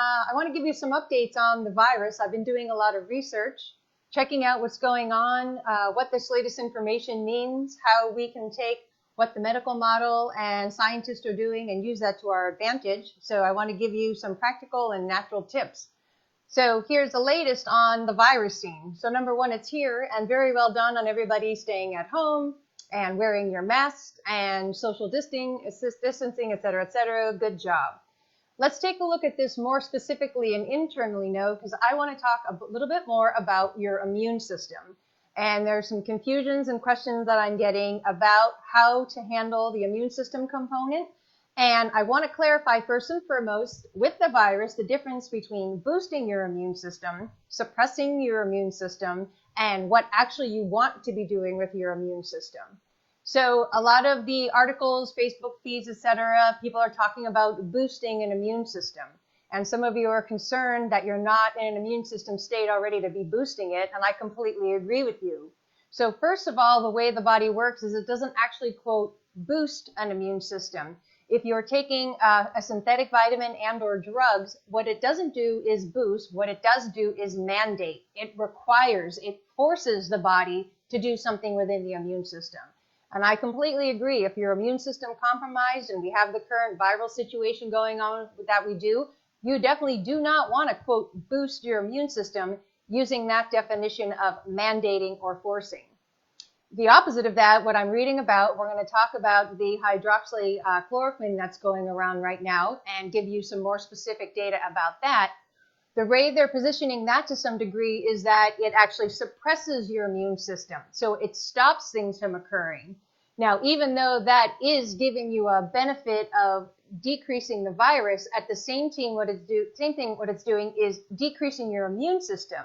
I want to give you some updates on the virus. I've been doing a lot of research, checking out what's going on, what this latest information means, how we can take what the medical model and scientists are doing and use that to our advantage. So I want to give you some practical and natural tips. So here's the latest on the virus scene. So number one, it's here, and very well done on everybody staying at home and wearing your mask and social distancing, et cetera, good job. Let's take a look at this more specifically and internally now, because I want to talk a little bit more about your immune system. And there's some confusions and questions that I'm getting about how to handle the immune system component. And I want to clarify first and foremost with the virus the difference between boosting your immune system, suppressing your immune system, and what actually you want to be doing with your immune system. So a lot of the articles, Facebook feeds, etc., people are talking about boosting an immune system. And some of you are concerned that you're not in an immune system state already to be boosting it, and I completely agree with you. So first of all, the way the body works is it doesn't actually, quote, boost an immune system. If you're taking a synthetic vitamin and or drugs, what it doesn't do is boost. What it does do is mandate. It requires, it forces the body to do something within the immune system. And I completely agree. If your immune system compromised and we have the current viral situation going on that we do, you definitely do not want to, quote, boost your immune system using that definition of mandating or forcing. The opposite of that, what I'm reading about, we're going to talk about the hydroxychloroquine that's going around right now and give you some more specific data about that. The way they're positioning that to some degree is that it actually suppresses your immune system. So it stops things from occurring. Now, even though that is giving you a benefit of decreasing the virus, at the same thing, what it's doing is decreasing your immune system.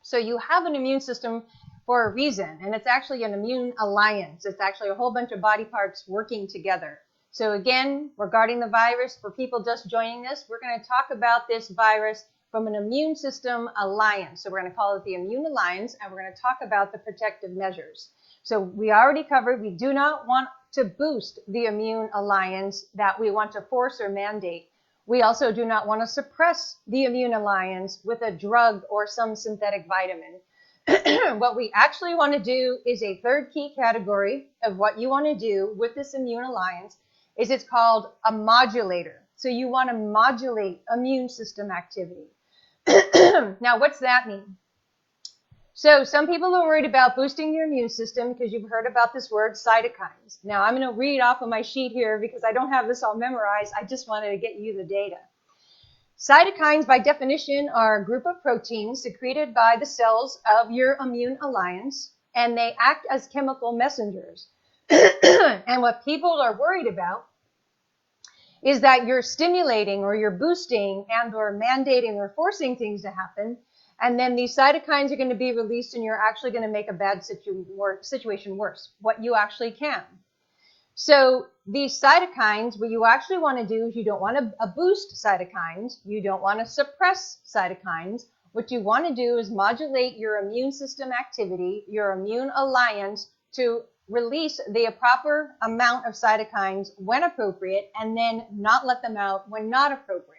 So you have an immune system for a reason, and it's actually an immune alliance. It's actually a whole bunch of body parts working together. So again, regarding the virus, for people just joining us, we're going to talk about this virus from an immune system alliance. So we're going to call it the immune alliance, and we're going to talk about the protective measures. So we already covered, we do not want to boost the immune alliance that we want to force or mandate. We also do not want to suppress the immune alliance with a drug or some synthetic vitamin. What we actually want to do is a third key category of what you want to do with this immune alliance is it's called a modulator. So you want to modulate immune system activity. Now, what's that mean? So some people are worried about boosting your immune system because you've heard about this word cytokines. Now, I'm going to read off of my sheet here because I don't have this all memorized. I just wanted to get you the data. Cytokines, by definition, are a group of proteins secreted by the cells of your immune alliance, and they act as chemical messengers. And what people are worried about is that you're stimulating or you're boosting and or mandating or forcing things to happen, and then these cytokines are going to be released and you're actually going to make a bad situation worse, what you actually can. So these cytokines, what you actually want to do is you don't want to boost cytokines. You don't want to suppress cytokines. What you want to do is modulate your immune system activity, your immune alliance, to release the proper amount of cytokines when appropriate and then not let them out when not appropriate.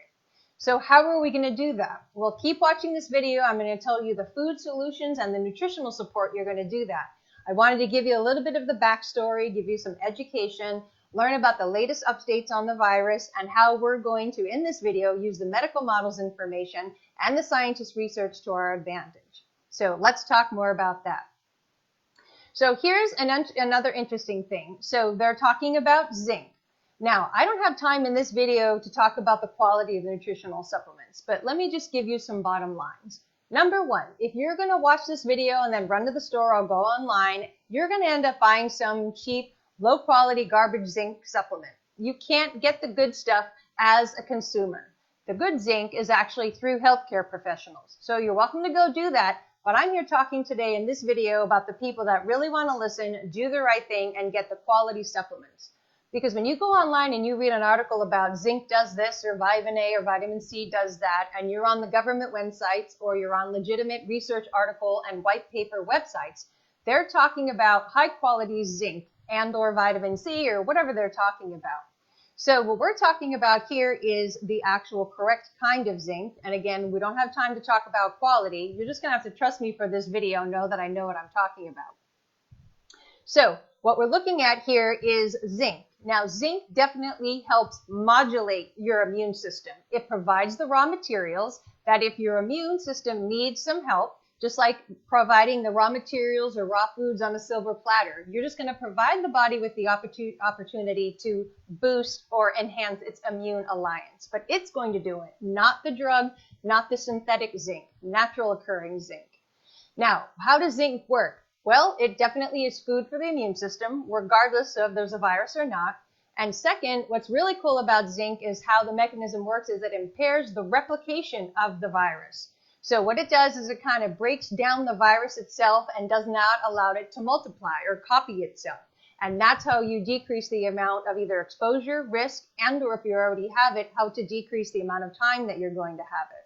So how are we going to do that? Well, keep watching this video. I'm going to tell you the food solutions and the nutritional support you're going to do that. I wanted to give you a little bit of the backstory, give you some education, learn about the latest updates on the virus, and how we're going to, in this video, use the medical models information and the scientist research to our advantage. So let's talk more about that. So here's another interesting thing. So they're talking about zinc. Now, I don't have time in this video to talk about the quality of the nutritional supplements, but let me just give you some bottom lines. Number one, if you're going to watch this video and then run to the store or go online, you're going to end up buying some cheap, low-quality garbage zinc supplement. You can't get the good stuff as a consumer. The good zinc is actually through healthcare professionals. So you're welcome to go do that, but I'm here talking today in this video about the people that really want to listen, do the right thing, and get the quality supplements. Because when you go online and you read an article about zinc does this or vitamin A or vitamin C does that, and you're on the government websites or you're on legitimate research article and white paper websites, they're talking about high quality zinc and or vitamin C or whatever they're talking about. So what we're talking about here is the actual correct kind of zinc. And again, we don't have time to talk about quality. You're just going to have to trust me for this video, know that I know what I'm talking about. So what we're looking at here is zinc. Now, zinc definitely helps modulate your immune system. It provides the raw materials that if your immune system needs some help, just like providing the raw materials or raw foods on a silver platter, you're just going to provide the body with the opportunity to boost or enhance its immune alliance. But it's going to do it, not the drug, not the synthetic zinc, natural occurring zinc. Now, how does zinc work? Well, it definitely is food for the immune system, regardless of there's a virus or not. And second, what's really cool about zinc is how the mechanism works is it impairs the replication of the virus. So what it does is it kind of breaks down the virus itself and does not allow it to multiply or copy itself. And that's how you decrease the amount of either exposure, risk, and or if you already have it, how to decrease the amount of time that you're going to have it.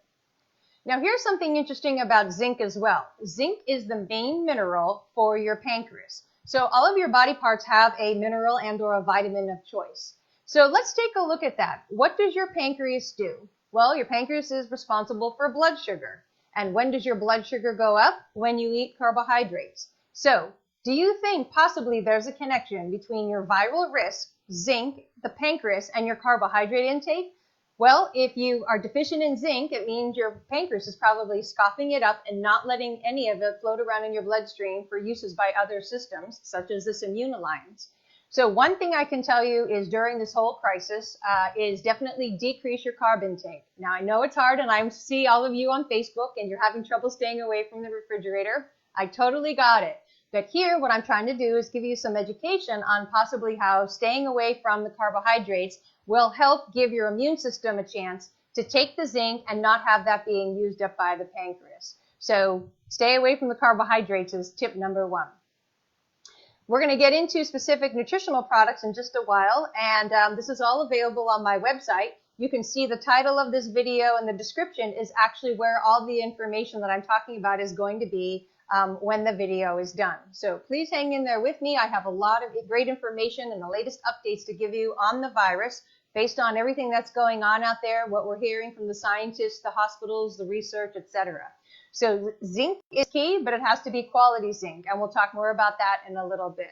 Now here's something interesting about zinc as well. Zinc is the main mineral for your pancreas. So all of your body parts have a mineral and or a vitamin of choice. So let's take a look at that. What does your pancreas do? Well, your pancreas is responsible for blood sugar. And when does your blood sugar go up? When you eat carbohydrates. So do you think possibly there's a connection between your viral risk, zinc, the pancreas, and your carbohydrate intake? Well, if you are deficient in zinc, it means your pancreas is probably scoffing it up and not letting any of it float around in your bloodstream for uses by other systems, such as this immune alliance. So one thing I can tell you is during this whole crisis is definitely decrease your carb intake. Now, I know it's hard, and I see all of you on Facebook, and you're having trouble staying away from the refrigerator. I totally got it. But here, what I'm trying to do is give you some education on possibly how staying away from the carbohydrates will help give your immune system a chance to take the zinc and not have that being used up by the pancreas. So stay away from the carbohydrates is tip number one. We're going to get into specific nutritional products in just a while, and this is all available on my website. You can see the title of this video and the description is actually where all the information that I'm talking about is going to be when the video is done. So please hang in there with me. I have a lot of great information and the latest updates to give you on the virus based on everything that's going on out there, what we're hearing from the scientists, the hospitals, the research, etc. So zinc is key, but it has to be quality zinc, and we'll talk more about that in a little bit.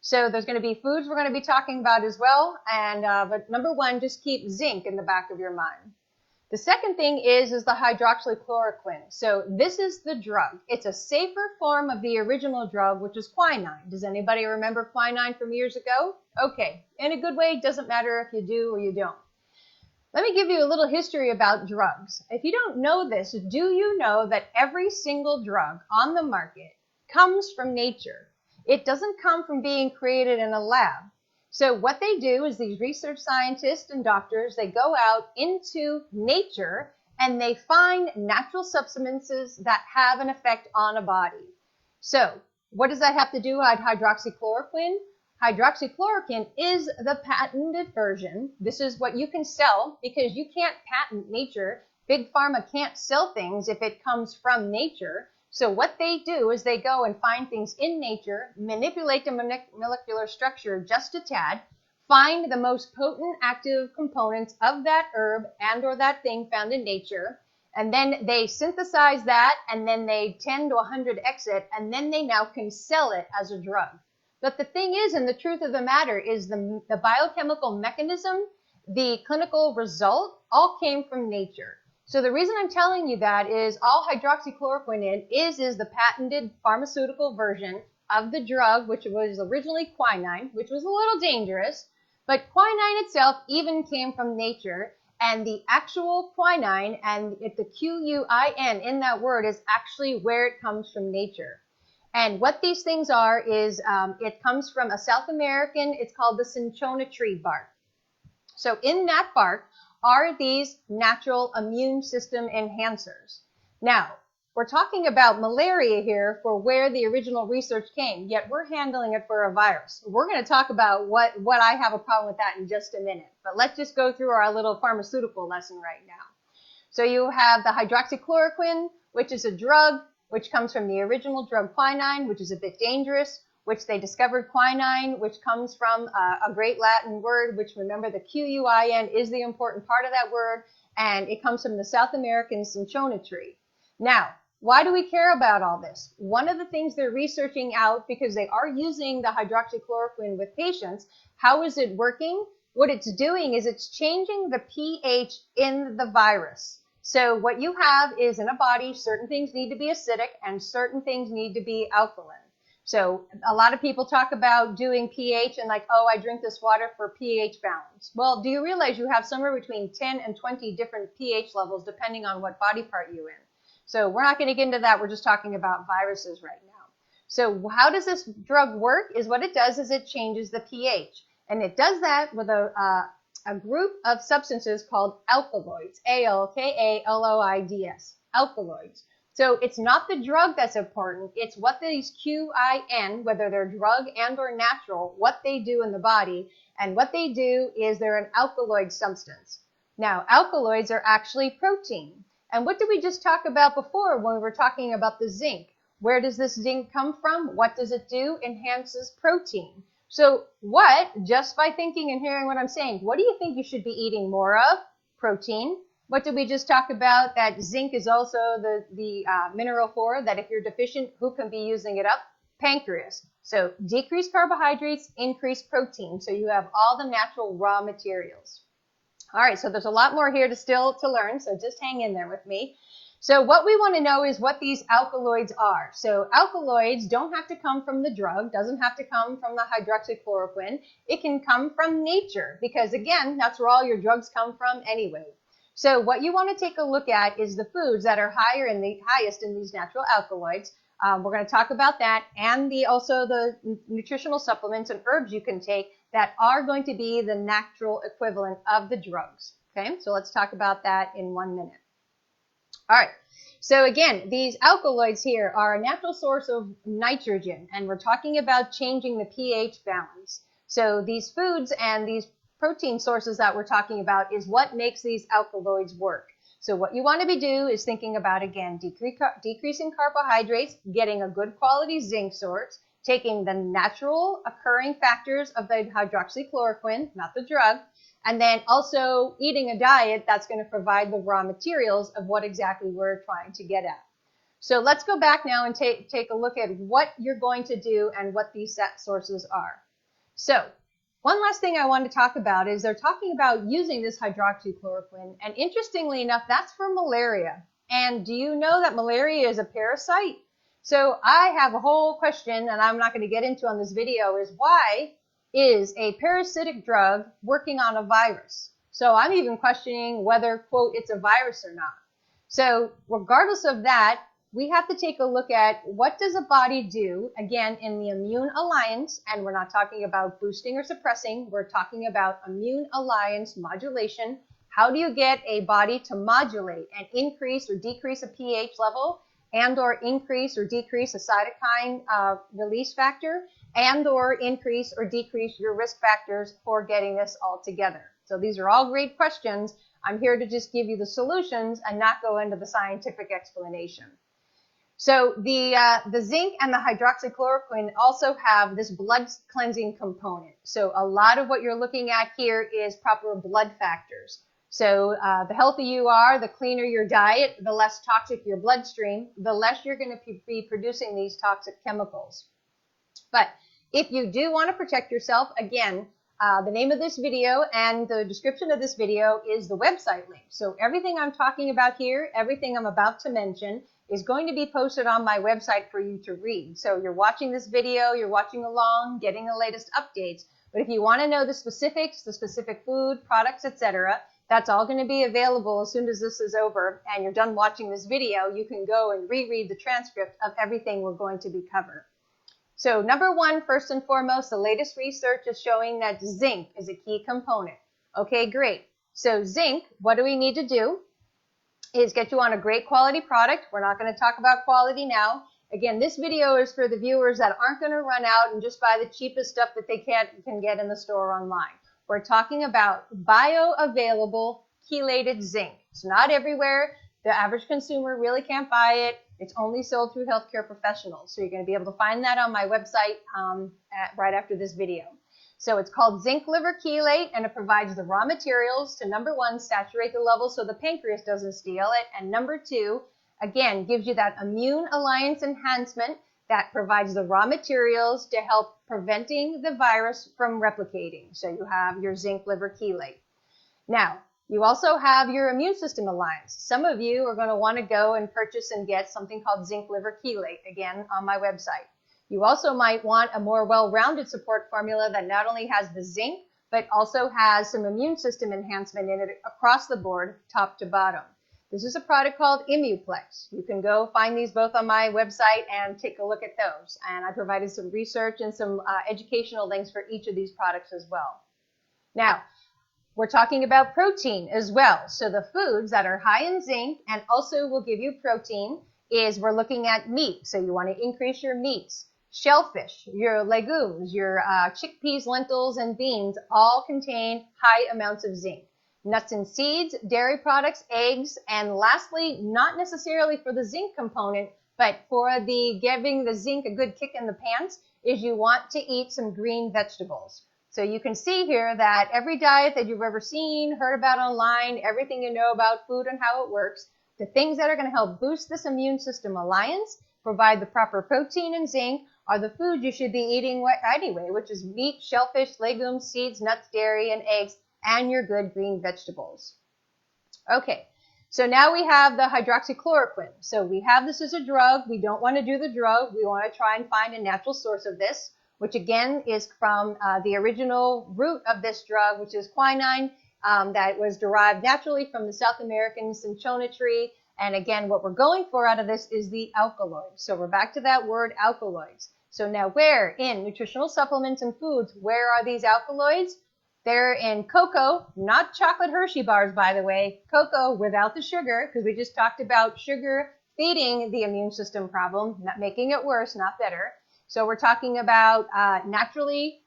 So there's going to be foods we're going to be talking about as well, and but number one, just keep zinc in the back of your mind. The second thing is the hydroxychloroquine. So this is the drug. It's a safer form of the original drug, which is quinine. Does anybody remember quinine from years ago? Okay, in a good way, doesn't matter if you do or you don't. Let me give you a little history about drugs. If you don't know this, do you know that every single drug on the market comes from nature? It doesn't come from being created in a lab. So what they do is these research scientists and doctors, they go out into nature and they find natural substances that have an effect on a body. So what does that have to do with hydroxychloroquine? Hydroxychloroquine is the patented version. This is what you can sell because you can't patent nature. Big Pharma can't sell things if it comes from nature. So what they do is they go and find things in nature, manipulate the molecular structure just a tad, find the most potent active components of that herb and or that thing found in nature, and then they synthesize that, and then they 10 to 100x it, and then they now can sell it as a drug. But the thing is, and the truth of the matter is the biochemical mechanism, the clinical result, all came from nature. So the reason I'm telling you that is all hydroxychloroquine is the patented pharmaceutical version of the drug, which was originally quinine, which was a little dangerous, but quinine itself even came from nature, and the actual quinine, and the Q-U-I-N in that word is actually where it comes from nature. And what these things are is it comes from a South American, it's called the cinchona tree bark. So in that bark are these natural immune system enhancers. Now, we're talking about malaria here for where the original research came, yet we're handling it for a virus. We're going to talk about what I have a problem with that in just a minute. But let's just go through our little pharmaceutical lesson right now. So you have the hydroxychloroquine, which is a drug which comes from the original drug quinine, which is a bit dangerous. which they discovered quinine, which comes from a great Latin word, which remember the Quin is the important part of that word, and it comes from the South American cinchona tree. Now, why do we care about all this? One of the things they're researching out, because they are using the hydroxychloroquine with patients, how is it working? What it's doing is it's changing the pH in the virus. So what you have is in a body, certain things need to be acidic and certain things need to be alkaline. So a lot of people talk about doing pH and like, oh, I drink this water for pH balance. Well, do you realize you have somewhere between 10 and 20 different pH levels depending on what body part you're in? So we're not going to get into that. We're just talking about viruses right now. So how does this drug work? Is what it does is it changes the pH. And it does that with a group of substances called alkaloids, Alkaloids, alkaloids. So it's not the drug that's important, it's what these QIN, whether they're drug and or natural, what they do in the body, and what they do is they're an alkaloid substance. Now, alkaloids are actually protein. And what did we just talk about before when we were talking about the zinc? Where does this zinc come from? What does it do? Enhances protein. So what, just by thinking and hearing what I'm saying, what do you think you should be eating more of? Protein. What did we just talk about? That zinc is also the mineral for, that if you're deficient, who can be using it up? Pancreas. So decrease carbohydrates, increase protein. So you have all the natural raw materials. All right, so there's a lot more here to learn, so just hang in there with me. So what we want to know is what these alkaloids are. So alkaloids don't have to come from the drug, doesn't have to come from the hydroxychloroquine. It can come from nature because, again, that's where all your drugs come from anyway. So what you want to take a look at is the foods that are highest in these natural alkaloids. We're going to talk about that and also the nutritional supplements and herbs you can take that are going to be the natural equivalent of the drugs. Okay, so let's talk about that in 1 minute. All right, so again, these alkaloids here are a natural source of nitrogen, and we're talking about changing the pH balance. So these foods and these protein sources that we're talking about is what makes these alkaloids work. So what you want to do is thinking about, again, decreasing carbohydrates, getting a good quality zinc source, taking the natural occurring factors of the hydroxychloroquine, not the drug, and then also eating a diet that's going to provide the raw materials of what exactly we're trying to get at. So let's go back now and take a look at what you're going to do and what these sources are. So one last thing I want to talk about is they're talking about using this hydroxychloroquine, and interestingly enough, that's for malaria. And do you know that malaria is a parasite? So I have a whole question, and I'm not going to get into on this video, is why is a parasitic drug working on a virus? So I'm even questioning whether, quote, it's a virus or not. So regardless of that, we have to take a look at what does a body do, again, in the immune alliance, and we're not talking about boosting or suppressing, we're talking about immune alliance modulation. How do you get a body to modulate and increase or decrease a pH level and or increase or decrease a cytokine release factor and or increase or decrease your risk factors for getting this all together? So these are all great questions. I'm here to just give you the solutions and not go into the scientific explanation. So the zinc and the hydroxychloroquine also have this blood cleansing component. So a lot of what you're looking at here is proper blood factors. So the healthier you are, the cleaner your diet, the less toxic your bloodstream, the less you're going to be producing these toxic chemicals. But if you do want to protect yourself, again, the name of this video and the description of this video is the website link. So everything I'm talking about here, everything I'm about to mention, is going to be posted on my website for you to read. So you're watching this video, you're watching along, getting the latest updates. But if you want to know the specifics, the specific food, products, etc., that's all going to be available as soon as this is over and you're done watching this video. You can go and reread the transcript of everything we're going to be covering. So number one, first and foremost, the latest research is showing that zinc is a key component. Okay, great. So zinc, what do we need to do? Is get you on a great quality product. We're not going to talk about quality now. Again, this video is for the viewers that aren't going to run out and just buy the cheapest stuff that they can get in the store online. We're talking about bioavailable chelated zinc. It's not everywhere. The average consumer really can't buy it. It's only sold through healthcare professionals. So you're going to be able to find that on my website right after this video. So it's called zinc liver chelate, and it provides the raw materials to, number one, saturate the level so the pancreas doesn't steal it, and number two, again, gives you that immune alliance enhancement that provides the raw materials to help preventing the virus from replicating. So you have your zinc liver chelate. Now, you also have your immune system alliance. Some of you are going to want to go and purchase and get something called zinc liver chelate, again, on my website. You also might want a more well-rounded support formula that not only has the zinc, but also has some immune system enhancement in it across the board, top to bottom. This is a product called Immuplex. You can go find these both on my website and take a look at those. And I provided some research and some educational links for each of these products as well. Now, we're talking about protein as well. So the foods that are high in zinc and also will give you protein is we're looking at meat. So you want to increase your meats. Shellfish, your legumes, your chickpeas, lentils, and beans all contain high amounts of zinc. Nuts and seeds, dairy products, eggs, and lastly, not necessarily for the zinc component, but for the giving the zinc a good kick in the pants, is you want to eat some green vegetables. So you can see here that every diet that you've ever seen, heard about online, everything you know about food and how it works, the things that are going to help boost this immune system alliance, provide the proper protein and zinc, are the foods you should be eating anyway, which is meat, shellfish, legumes, seeds, nuts, dairy, and eggs, and your good green vegetables. Okay, so now we have the hydroxychloroquine. So we have this as a drug. We don't want to do the drug. We want to try and find a natural source of this, which again is from the original root of this drug, which is quinine, that was derived naturally from the South American cinchona tree. And again, what we're going for out of this is the alkaloids. So we're back to that word alkaloids. So now where in nutritional supplements and foods, where are these alkaloids? They're in cocoa, not chocolate Hershey bars, by the way, cocoa without the sugar, because we just talked about sugar feeding the immune system problem, not making it worse, not better. So we're talking about naturally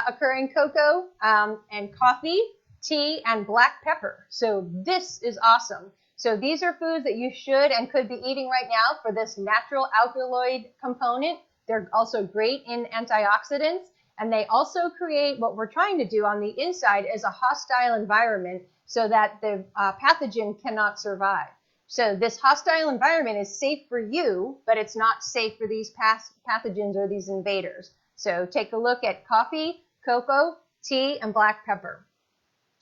occurring cocoa and coffee, tea, and black pepper. So this is awesome. So these are foods that you should and could be eating right now for this natural alkaloid component. They're also great in antioxidants, and they also create what we're trying to do on the inside is a hostile environment so that the pathogen cannot survive. So this hostile environment is safe for you, but it's not safe for these pathogens or these invaders. So take a look at coffee, cocoa, tea, and black pepper.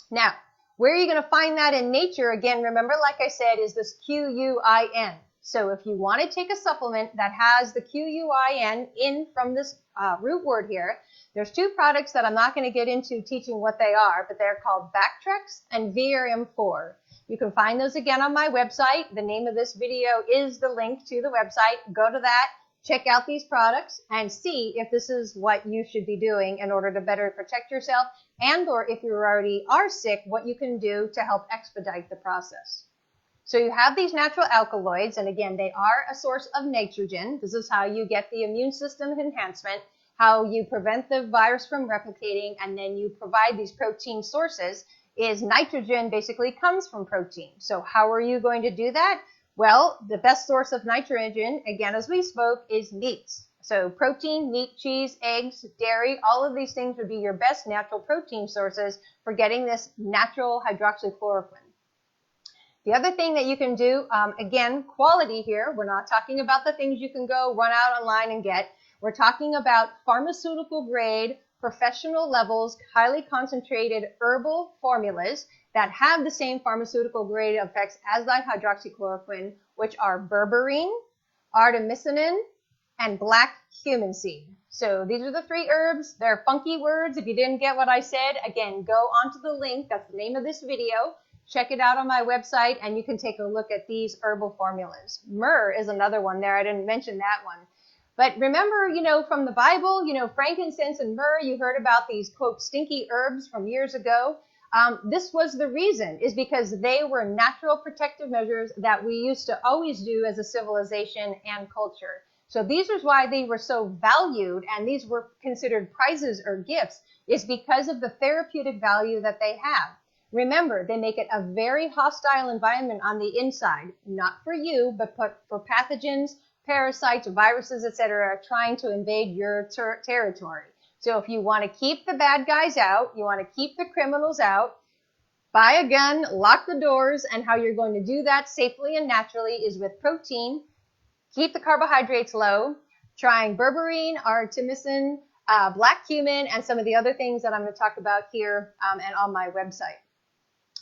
Now, where are you going to find that in nature? Again, remember, like I said, is this Q-U-I-N. So if you want to take a supplement that has the Q-U-I-N in from this root word here, there's two products that I'm not going to get into teaching what they are, but they're called Bactrex and VRM4. You can find those again on my website. The name of this video is the link to the website. Go to that, check out these products, and see if this is what you should be doing in order to better protect yourself, and or if you already are sick, what you can do to help expedite the process. So you have these natural alkaloids, and again, they are a source of nitrogen. This is how you get the immune system enhancement, how you prevent the virus from replicating, and then you provide these protein sources. Is nitrogen basically comes from protein. So how are you going to do that? Well, the best source of nitrogen, again, as we spoke, is meats. So protein, meat, cheese, eggs, dairy, all of these things would be your best natural protein sources for getting this natural hydroxychloroquine. The other thing that you can do, again, quality here, we're not talking about the things you can go run out online and get. We're talking about pharmaceutical grade, professional levels, highly concentrated herbal formulas that have the same pharmaceutical grade effects as the hydroxychloroquine, which are berberine, artemisinin, and black cumin seed. So these are the three herbs. They're funky words. If you didn't get what I said, again, go onto the link. That's the name of this video. Check it out on my website, and you can take a look at these herbal formulas. Myrrh is another one there. I didn't mention that one. But remember, from the Bible, frankincense and myrrh, you heard about these, quote, stinky herbs from years ago. This was the reason, is because they were natural protective measures that we used to always do as a civilization and culture. So these is why they were so valued, and these were considered prizes or gifts, is because of the therapeutic value that they have. Remember, they make it a very hostile environment on the inside, not for you, but for pathogens, parasites, viruses, etc., trying to invade your territory. So if you want to keep the bad guys out, you want to keep the criminals out, buy a gun, lock the doors, and how you're going to do that safely and naturally is with protein. Keep the carbohydrates low, trying berberine, artemisinin, black cumin, and some of the other things that I'm going to talk about here and on my website.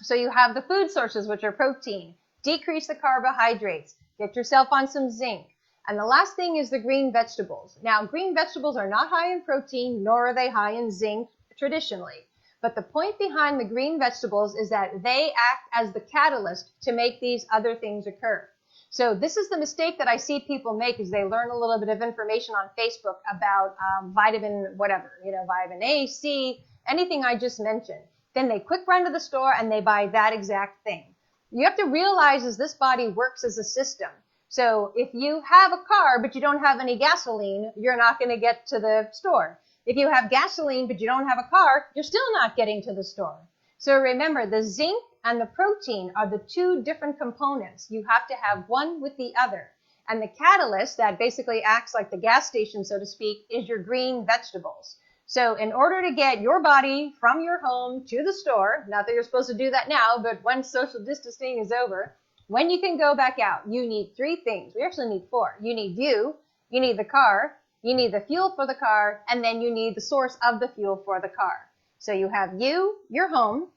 So you have the food sources, which are protein. Decrease the carbohydrates. Get yourself on some zinc. And the last thing is the green vegetables. Now, green vegetables are not high in protein, nor are they high in zinc traditionally. But the point behind the green vegetables is that they act as the catalyst to make these other things occur. So this is the mistake that I see people make is they learn a little bit of information on Facebook about vitamin whatever, vitamin A, C, anything I just mentioned. Then they quick run to the store and they buy that exact thing. You have to realize is this body works as a system. So if you have a car but you don't have any gasoline, you're not going to get to the store. If you have gasoline but you don't have a car, you're still not getting to the store. So remember, the zinc and the protein are the two different components. You have to have one with the other. And the catalyst that basically acts like the gas station, so to speak, is your green vegetables. So in order to get your body from your home to the store, not that you're supposed to do that now, but once social distancing is over, when you can go back out, you need three things. We actually need four. You need you need the car, you need the fuel for the car, and then you need the source of the fuel for the car. So you have you, your home,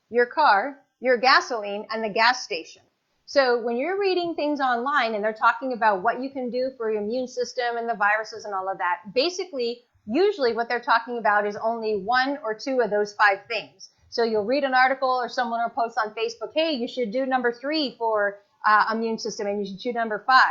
your car, your gasoline, and the gas station. So when you're reading things online and they're talking about what you can do for your immune system and the viruses and all of that, basically, usually what they're talking about is only one or two of those five things. So you'll read an article or someone will post on Facebook, hey, you should do number 3 for immune system and you should do number 5.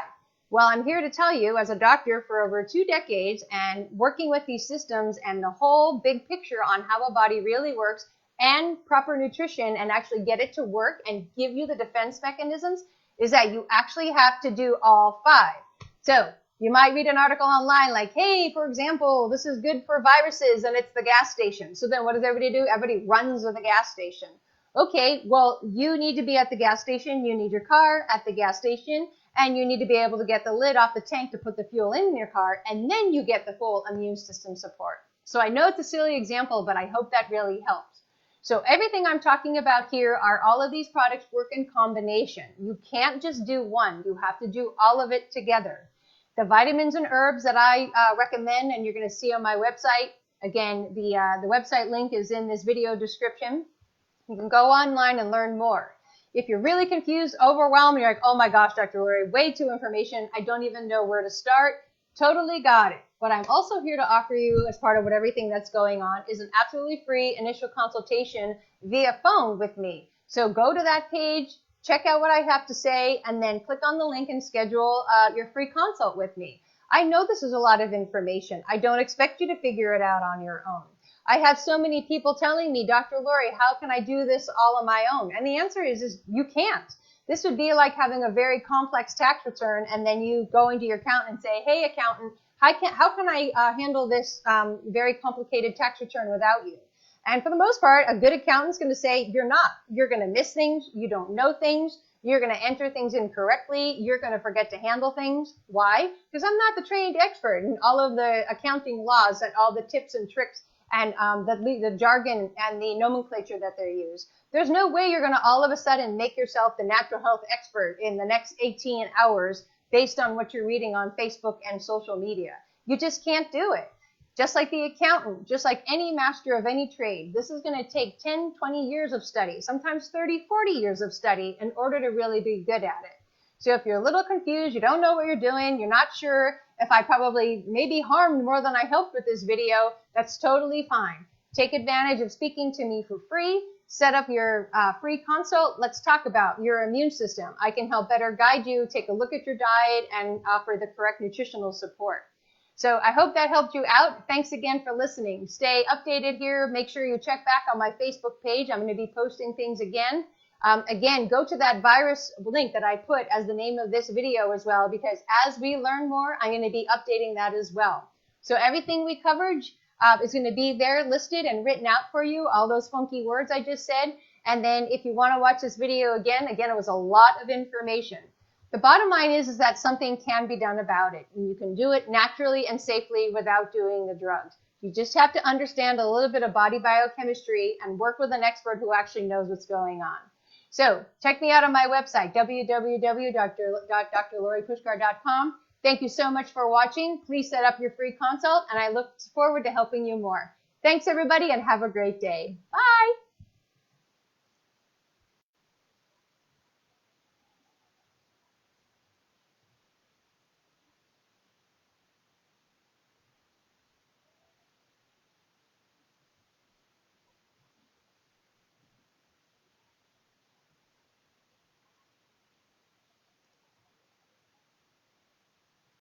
Well, I'm here to tell you as a doctor for over 2 decades and working with these systems and the whole big picture on how a body really works and proper nutrition and actually get it to work and give you the defense mechanisms is that you actually have to do all 5. So you might read an article online like, hey, for example, this is good for viruses and it's the gas station. So then what does everybody do? Everybody runs to the gas station. Okay, well, you need to be at the gas station. You need your car at the gas station. And you need to be able to get the lid off the tank to put the fuel in your car. And then you get the full immune system support. So I know it's a silly example, but I hope that really helps. So everything I'm talking about here are all of these products work in combination. You can't just do one. You have to do all of it together. The vitamins and herbs that I recommend, and you're going to see on my website, again, the website link is in this video description. You can go online and learn more. If you're really confused, overwhelmed, you're like, oh my gosh, Dr. Lori, way too information. I don't even know where to start. Totally got it. What I'm also here to offer you as part of everything that's going on is an absolutely free initial consultation via phone with me. So go to that page, check out what I have to say, and then click on the link and schedule your free consult with me. I know this is a lot of information. I don't expect you to figure it out on your own. I have so many people telling me, Dr. Lori, how can I do this all on my own? And the answer is you can't. This would be like having a very complex tax return and then you go into your accountant and say, hey, accountant, how can I handle this very complicated tax return without you? And for the most part, a good accountant's going to say, you're not. You're going to miss things. You don't know things. You're going to enter things incorrectly. You're going to forget to handle things. Why? Because I'm not the trained expert in all of the accounting laws and all the tips and tricks and the jargon and the nomenclature that they use. There's no way you're going to all of a sudden make yourself the natural health expert in the next 18 hours based on what you're reading on Facebook and social media. You just can't do it. Just like the accountant, just like any master of any trade, this is going to take 10, 20 years of study, sometimes 30, 40 years of study in order to really be good at it. So if you're a little confused, you don't know what you're doing, you're not sure if I probably maybe harmed more than I helped with this video, that's totally fine. Take advantage of speaking to me for free. Set up your free consult. Let's talk about your immune system. I can help better guide you, take a look at your diet, and offer the correct nutritional support. So I hope that helped you out. Thanks again for listening. Stay updated here. Make sure you check back on my Facebook page. I'm going to be posting things again. Again, go to that virus link that I put as the name of this video as well, because as we learn more, I'm going to be updating that as well. So everything we covered is going to be there listed and written out for you, all those funky words I just said. And then if you want to watch this video again, it was a lot of information. The bottom line is that something can be done about it. And you can do it naturally and safely without doing the drugs. You just have to understand a little bit of body biochemistry and work with an expert who actually knows what's going on. So check me out on my website, www.drloripuskar.com. Thank you so much for watching. Please set up your free consult, and I look forward to helping you more. Thanks, everybody, and have a great day. Bye.